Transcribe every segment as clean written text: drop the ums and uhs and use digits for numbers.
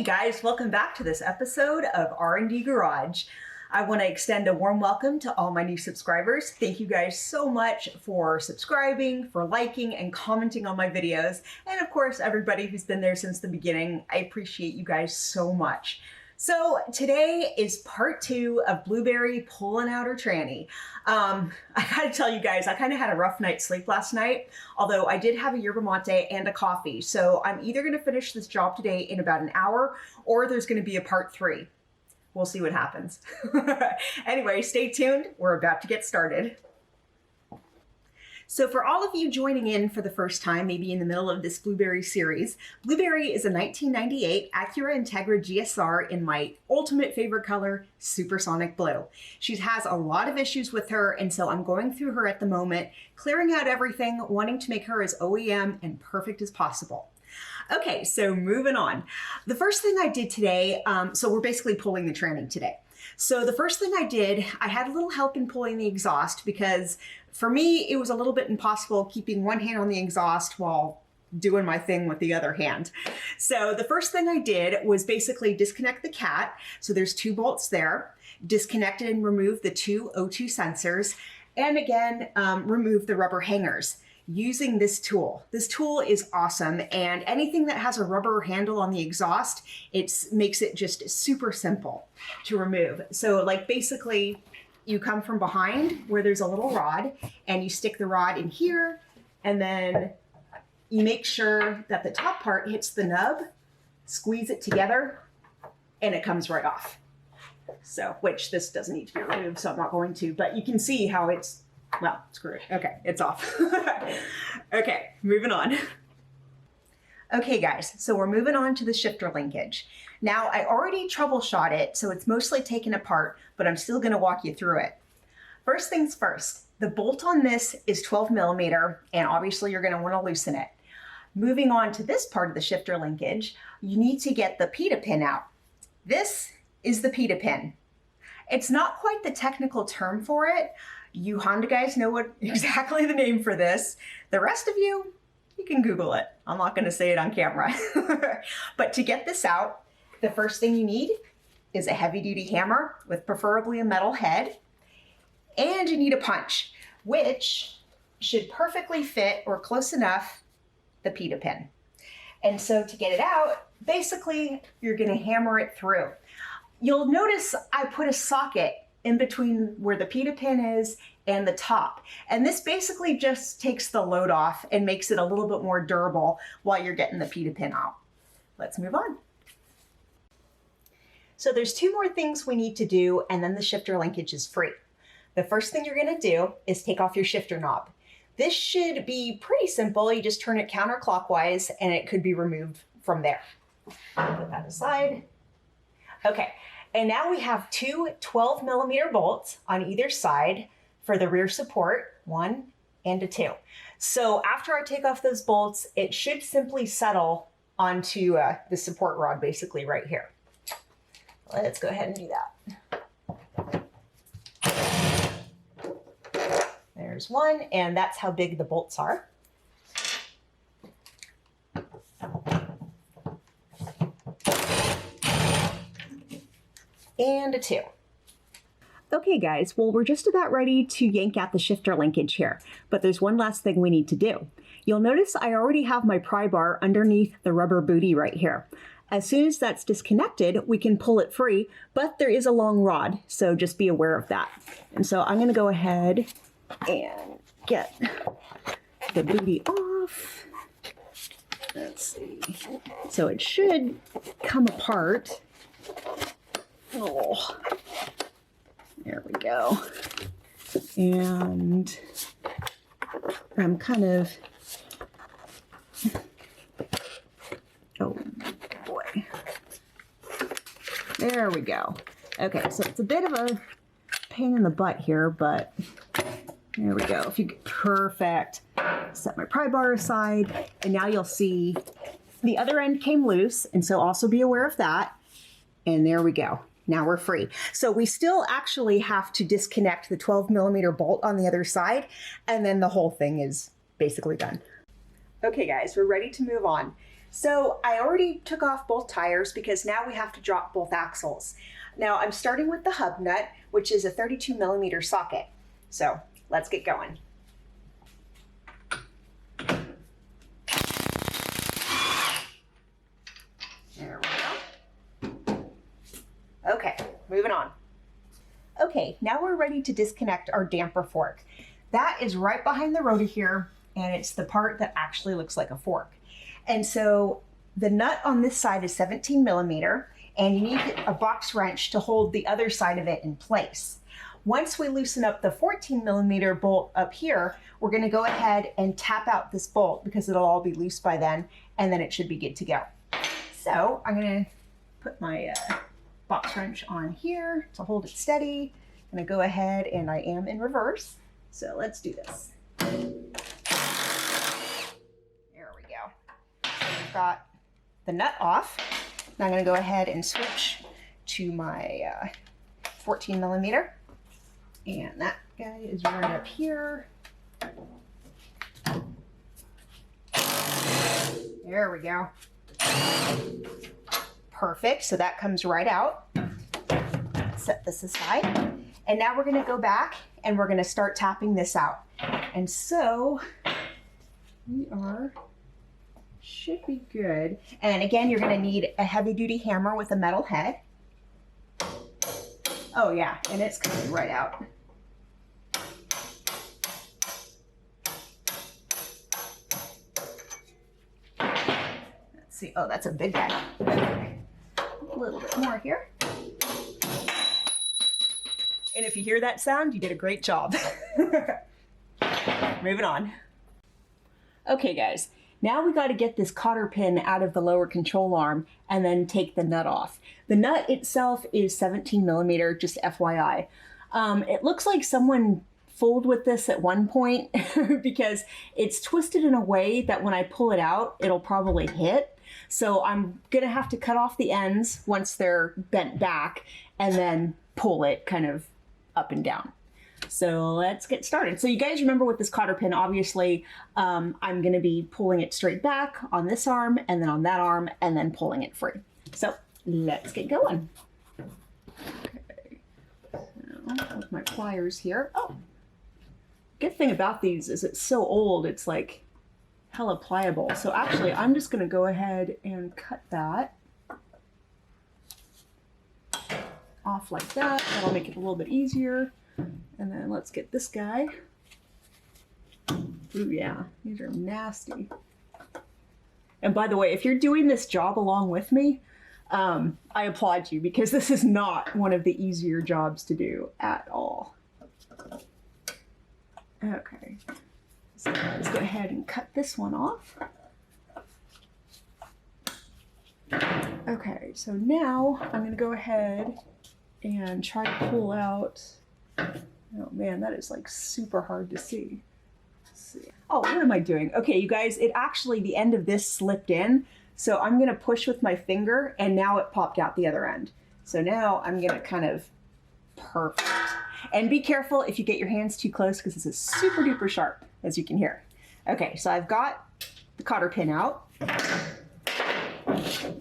Hey guys, welcome back to this episode of R&D Garage. I want to extend a warm welcome to all my new subscribers. Thank you guys so much for subscribing, for liking, and commenting on my videos. And of course, everybody who's been there since the beginning. I appreciate you guys so much. So today is part 2 of Blueberry pulling out her tranny. I gotta tell you guys, I kind of had a rough night's sleep last night, although I did have a yerba mate and a coffee. So I'm either gonna finish this job today in about an hour, or there's gonna be a part 3. We'll see what happens. Anyway, stay tuned. We're about to get started. So for all of you joining in for the first time, maybe in the middle of this Blueberry series, Blueberry is a 1998 Acura Integra GSR in my ultimate favorite color, Supersonic Blue. She has a lot of issues with her, and so I'm going through her at the moment, clearing out everything, wanting to make her as OEM and perfect as possible. Okay, so moving on. The first thing I did today, so we're basically pulling the tranny today. So the first thing I did, I had a little help in pulling the exhaust because for me, it was a little bit impossible keeping one hand on the exhaust while doing my thing with the other hand. So the first thing I did was basically disconnect the cat. So there's 2 bolts there, disconnect and remove the 2 O2 sensors, and again, remove the rubber hangers using this tool. This tool is awesome, and anything that has a rubber handle on the exhaust, it makes it just super simple to remove. So like basically you come from behind where there's a little rod and you stick the rod in here, and then you make sure that the top part hits the nub, squeeze it together, and it comes right off. So, which this doesn't need to be removed, so I'm not going to, but you can see how it's, well, screw it. Okay, it's off. Okay, moving on. Okay guys, so we're moving on to the shifter linkage. Now I already troubleshot it, so it's mostly taken apart, but I'm still gonna walk you through it. First things first, the bolt on this is 12 millimeter, and obviously you're gonna wanna loosen it. Moving on to this part of the shifter linkage, you need to get the pita pin out. This is the pita pin. It's not quite the technical term for it. You Honda guys know what exactly the name for this. The rest of you can Google it. I'm not gonna say it on camera. But to get this out, the first thing you need is a heavy duty hammer with preferably a metal head. And you need a punch, which should perfectly fit or close enough the pita pin. And so to get it out, basically you're gonna hammer it through. You'll notice I put a socket in between where the pita pin is and the top. And this basically just takes the load off and makes it a little bit more durable while you're getting the pita pin out. Let's move on. So there's 2 more things we need to do, and then the shifter linkage is free. The first thing you're gonna do is take off your shifter knob. This should be pretty simple. You just turn it counterclockwise and it could be removed from there. Put that aside. Okay. And now we have 2 12 millimeter bolts on either side for the rear support, 1 and a 2. So after I take off those bolts, it should simply settle onto the support rod basically right here. Let's go ahead and do that. There's 1, and that's how big the bolts are. And a 2. Okay guys, well we're just about ready to yank out the shifter linkage here, but there's one last thing we need to do. You'll notice I already have my pry bar underneath the rubber booty right here. As soon as that's disconnected, we can pull it free, but there is a long rod, so just be aware of that. And so I'm gonna go ahead and get the booty off. Let's see. So it should come apart. Oh, there we go. And I'm kind of, oh boy. There we go. Okay, so it's a bit of a pain in the butt here, but there we go. If you get perfect, set my pry bar aside, and now you'll see the other end came loose, and so also be aware of that. And there we go. Now we're free. So we still actually have to disconnect the 12 millimeter bolt on the other side, and then the whole thing is basically done. Okay guys, we're ready to move on. So I already took off both tires because now we have to drop both axles. Now I'm starting with the hub nut, which is a 32mm socket. So let's get going. There we go. Okay, moving on. Okay, now we're ready to disconnect our damper fork. That is right behind the rotor here, and it's the part that actually looks like a fork. And so the nut on this side is 17mm, and you need a box wrench to hold the other side of it in place. Once we loosen up the 14mm bolt up here, we're going to go ahead and tap out this bolt because it'll all be loose by then, and then it should be good to go. So I'm going to put my box wrench on here to hold it steady. I'm going to go ahead, and I am in reverse. So let's do this. I've got the nut off. Now I'm going to go ahead and switch to my 14mm, and that guy is right up here. There we go. Perfect. So that comes right out. Set this aside, and now we're going to go back and we're going to start tapping this out. And so we should be good. And again, you're going to need a heavy duty hammer with a metal head. Oh yeah, and it's coming right out. Let's see. Oh, that's a big guy. Okay. A little bit more here. And if you hear that sound, you did a great job. Moving on. Okay, guys. Now we got to get this cotter pin out of the lower control arm and then take the nut off. The nut itself is 17mm, just FYI. It looks like someone fooled with this at one point because it's twisted in a way that when I pull it out, it'll probably hit. So I'm gonna have to cut off the ends once they're bent back and then pull it kind of up and down. So let's get started. So you guys remember with this cotter pin, obviously, I'm going to be pulling it straight back on this arm and then on that arm and then pulling it free. So let's get going. Okay, so with my pliers here. Oh, good thing about these is it's so old, it's like hella pliable. So actually, I'm just going to go ahead and cut that off like that. That'll make it a little bit easier. And then let's get this guy. Ooh, yeah, these are nasty. And by the way, if you're doing this job along with me, I applaud you because this is not one of the easier jobs to do at all. Okay, so let's go ahead and cut this one off. Okay, so now I'm going to go ahead and try to pull out. Oh man, that is like super hard to see. Let's see. Oh, what am I doing? Okay, you guys, it actually, the end of this slipped in. So I'm going to push with my finger and now it popped out the other end. So now I'm going to kind of, perfect. And be careful if you get your hands too close because this is super duper sharp, as you can hear. Okay, so I've got the cotter pin out.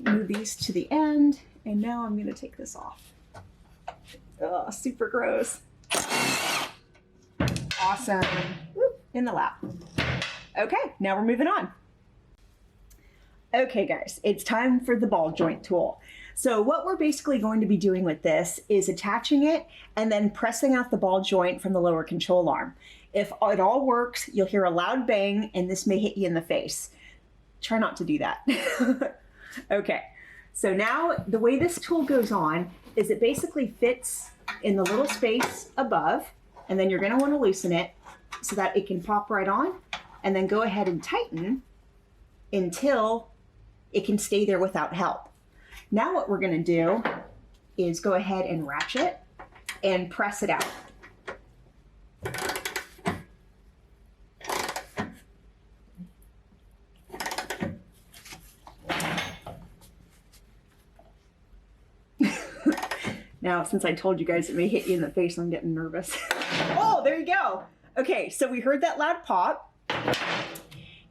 Move these to the end. And now I'm going to take this off. Oh, super gross. Awesome. In the lap. Okay, now we're moving on. Okay guys, it's time for the ball joint tool. So what we're basically going to be doing with this is attaching it and then pressing out the ball joint from the lower control arm. If it all works, you'll hear a loud bang and this may hit you in the face. Try not to do that. Okay, so now the way this tool goes on is it basically fits in the little space above, and then you're going to want to loosen it so that it can pop right on, and then go ahead and tighten until it can stay there without help. Now what we're going to do is go ahead and ratchet and press it out. Now, since I told you guys it may hit you in the face, I'm getting nervous. Oh, there you go. Okay, so we heard that loud pop.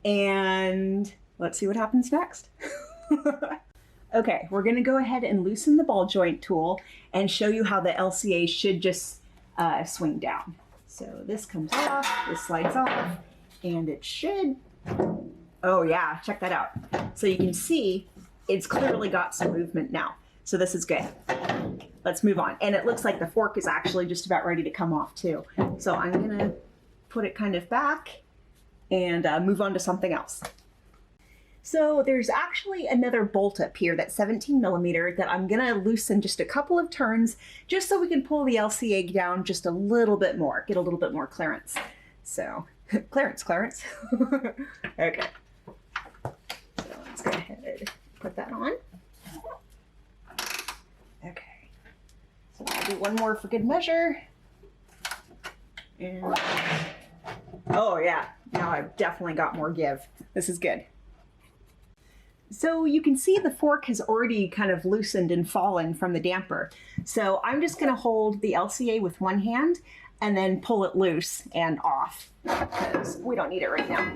And let's see what happens next. Okay, we're gonna go ahead and loosen the ball joint tool and show you how the LCA should just swing down. So this comes off, this slides off, and it should, oh yeah, check that out. So you can see it's clearly got some movement now. So this is good. Let's move on. And it looks like the fork is actually just about ready to come off too. So I'm gonna put it kind of back and move on to something else. So there's actually another bolt up here that's 17 millimeter that I'm gonna loosen just a couple of turns just so we can pull the LCA down just a little bit more, get a little bit more clearance. So, clearance. Okay. So let's go ahead and put that on. Okay. So I'll do one more for good measure. And, oh yeah, now I've definitely got more give. This is good. So you can see the fork has already kind of loosened and fallen from the damper. So I'm just gonna hold the LCA with one hand and then pull it loose and off because we don't need it right now.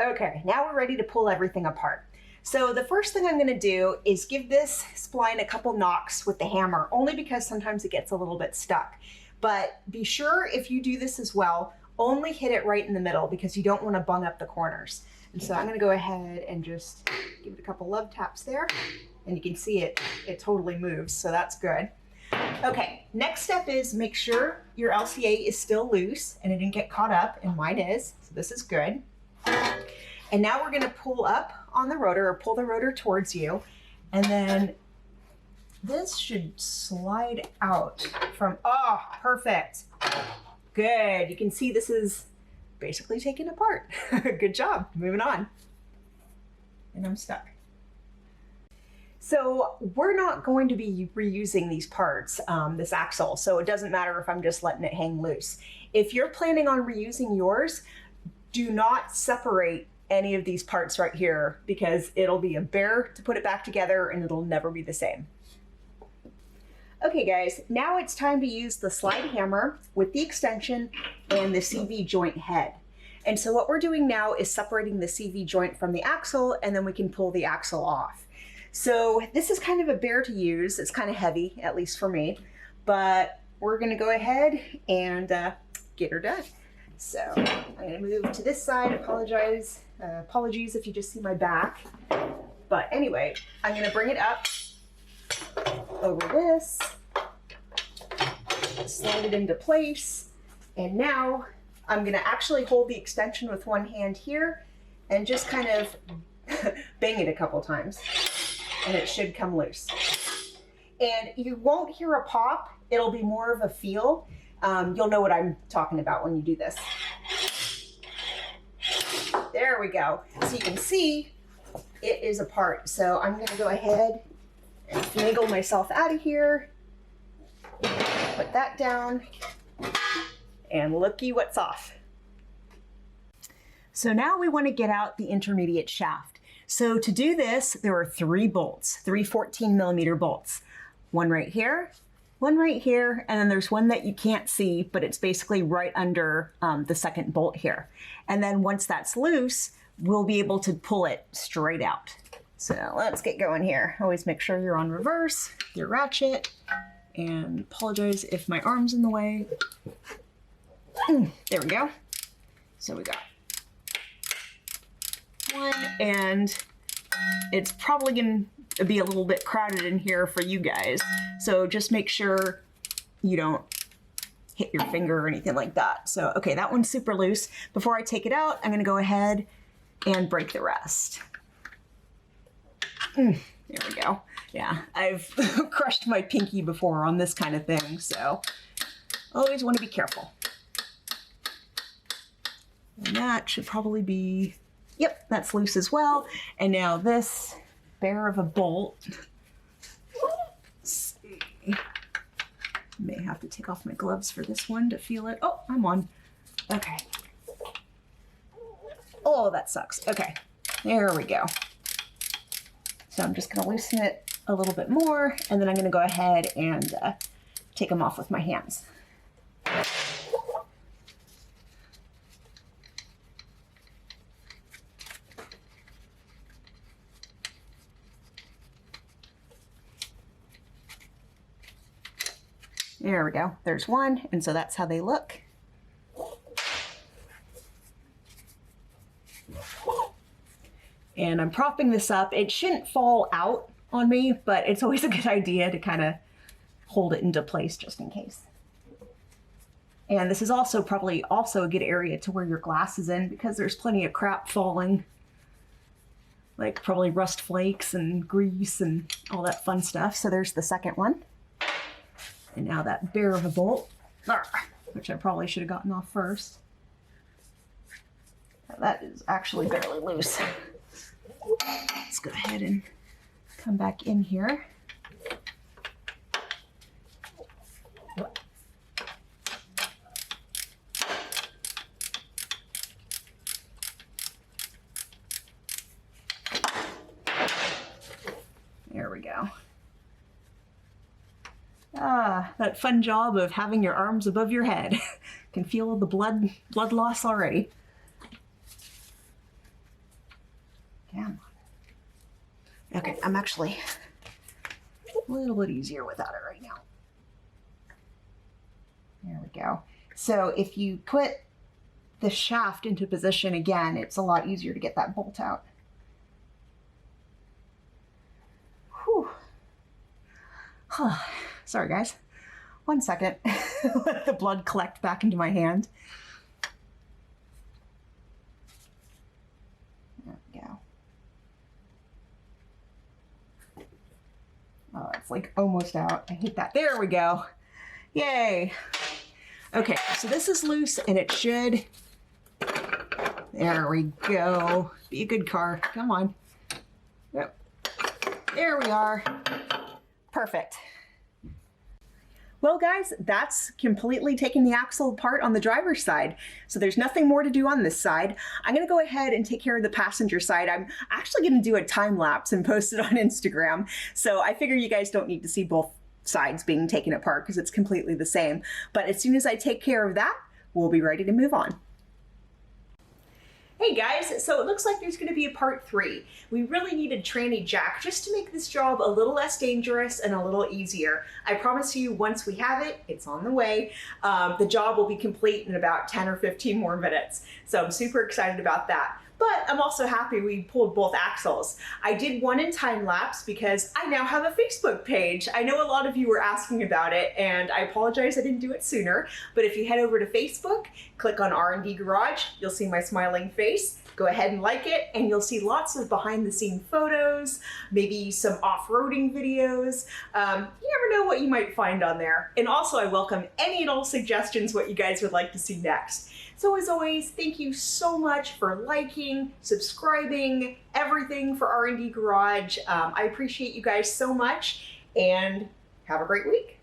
Okay, now we're ready to pull everything apart. So the first thing I'm gonna do is give this spline a couple knocks with the hammer, only because sometimes it gets a little bit stuck. But be sure if you do this as well, only hit it right in the middle because you don't want to bung up the corners. And so I'm going to go ahead and just give it a couple love taps there. And you can see it totally moves, so that's good. Okay, next step is make sure your LCA is still loose and it didn't get caught up, and mine is, so this is good. And now we're going to pull up on the rotor, or pull the rotor towards you, and then this should slide out from, oh, perfect. Good, you can see this is basically taken apart. Good job, moving on. And I'm stuck. So we're not going to be reusing these parts, this axle, so it doesn't matter if I'm just letting it hang loose. If you're planning on reusing yours, do not separate any of these parts right here because it'll be a bear to put it back together and it'll never be the same. Okay guys, now it's time to use the slide hammer with the extension and the CV joint head. And so what we're doing now is separating the CV joint from the axle, and then we can pull the axle off. So this is kind of a bear to use. It's kind of heavy, at least for me, but we're gonna go ahead and get her done. So I'm gonna move to this side. Apologies if you just see my back. But anyway, I'm gonna bring it up over this, slide it into place, and now I'm gonna actually hold the extension with one hand here and just kind of bang it a couple times, and it should come loose. And you won't hear a pop, it'll be more of a feel. You'll know what I'm talking about when you do this. There we go. So you can see it is apart. So I'm gonna go ahead and finagle myself out of here, put that down, and looky what's off. So now we want to get out the intermediate shaft. So to do this, there are 3 bolts, 3 14 millimeter bolts. One right here, and then there's one that you can't see, but it's basically right under the second bolt here. And then once that's loose, we'll be able to pull it straight out. So let's get going here. Always make sure you're on reverse, your ratchet, and apologize if my arm's in the way. There we go. So we got one, and it's probably going to be a little bit crowded in here for you guys. So just make sure you don't hit your finger or anything like that. So, okay, that one's super loose. Before I take it out, I'm going to go ahead and break the rest. There we go. Yeah, I've crushed my pinky before on this kind of thing, so always want to be careful. And that should probably be, yep, that's loose as well. And now this bear of a bolt. Let's see. May have to take off my gloves for this one to feel it. Oh, I'm on. Okay. Oh, that sucks. Okay, there we go. So I'm just going to loosen it a little bit more, and then I'm going to go ahead and take them off with my hands. There we go. There's one, and so that's how they look. And I'm propping this up. It shouldn't fall out on me, but it's always a good idea to kind of hold it into place just in case. And this is also probably also a good area to wear your glasses in because there's plenty of crap falling. Like probably rust flakes and grease and all that fun stuff. So there's the second one. And now that bear of a bolt, which I probably should have gotten off first. That is actually barely loose. Let's go ahead and come back in here. There we go. Ah, that fun job of having your arms above your head. Can feel the blood loss already. Come on. Okay, I'm actually a little bit easier without it right now. There we go. So if you put the shaft into position again, it's a lot easier to get that bolt out. Whew. Huh. Sorry guys. 1 second. Let the blood collect back into my hand. There we go. Oh, it's like almost out. I hate that. There we go. Yay. Okay, so this is loose and it should... There we go. Be a good car. Come on. Yep. There we are. Perfect. Well guys, that's completely taking the axle apart on the driver's side. So there's nothing more to do on this side. I'm gonna go ahead and take care of the passenger side. I'm actually gonna do a time lapse and post it on Instagram. So I figure you guys don't need to see both sides being taken apart because it's completely the same. But as soon as I take care of that, we'll be ready to move on. Hey guys, so it looks like there's going to be a part 3. We really needed tranny jack just to make this job a little less dangerous and a little easier. I promise you, once we have it, it's on the way. The job will be complete in about 10 or 15 more minutes. So I'm super excited about that. But I'm also happy we pulled both axles. I did one in time lapse because I now have a Facebook page. I know a lot of you were asking about it and I apologize I didn't do it sooner. But if you head over to Facebook, click on R&D Garage, you'll see my smiling face. Go ahead and like it and you'll see lots of behind the scene photos, maybe some off-roading videos. You never know what you might find on there. And also I welcome any and all suggestions what you guys would like to see next. So as always, thank you so much for liking, subscribing, everything for R&D Garage. I appreciate you guys so much and have a great week.